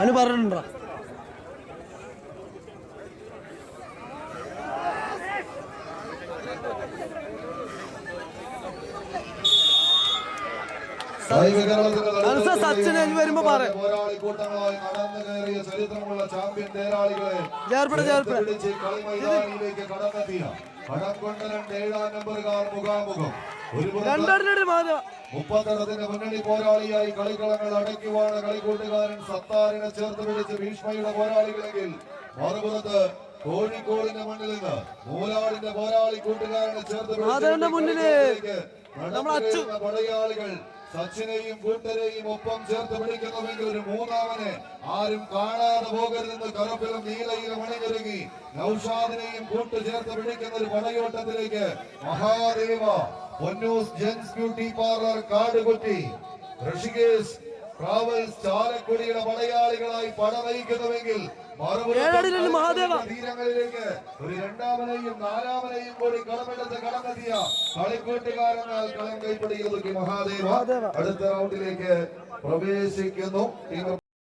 അനു പറഞ്ഞിട്ടുണ്ടോ? സച്ചിൻ വരുമ്പോ പോരാളി കൂട്ടങ്ങളായി നടന്നു കയറിയ ചരിത്രമുള്ള ചാമ്പ്യൻ തേരാളികളെ കളിമൈതാനിയിലേക്ക് കടന്നെത്തിയ കടംകൊണ്ടലൻ 7-ാം നമ്പറുകാർ മുഖാമുഖം. 30 മുന്നണി പോരാളിയായി കളിക്കളങ്ങൾ അടയ്ക്കുവാണ് കളിക്കൂട്ടുകാരൻ സത്താറിനെ ചേർത്ത് പിടിച്ച് ഭീഷ്മയുടെ പോരാളികളെങ്കിൽ മറുപുറത്ത് കോഴിക്കോടിന്റെ മണ്ണിൽ നിന്ന് മൂലാടിന്റെ പോരാളി കൂട്ടുകാരനെ ചേർത്ത് പടയാളികൾ സച്ചിനെയും കൂട്ടരെയും ഒപ്പം ചേർത്ത് പിടിക്കുന്നുവെങ്കിൽ ഒരു മൂന്നാമനെ ആരും കാണാതെ പോകരുതെന്ന് കറുപ്പിലും നീലയിലും അണിഞ്ഞൊരുങ്ങി നൌഷാദിനെയും കൂട്ട് ചേർത്ത് പിടിക്കുന്ന ഒരു പടയോട്ടത്തിലേക്ക് Mahadeva Ponnoos gents beauty parlour Kadukutty Rishikesh travels ചാലക്കുടിയുടെ പടയാളികളായി പട നയിക്കുന്നുവെങ്കിൽ തീരങ്ങളിലേക്ക് ഒരു 2ാമനെയും 4ാമനെയും കൂടി കടമെടുത്ത് കടന്നെത്തിയ കളിക്കൂട്ടുകാരനാൽ കളം കൈപ്പിടിയിൽ മഹാദേവ അടുത്ത റൗണ്ടിലേക്ക് പ്രവേശിക്കുന്നു.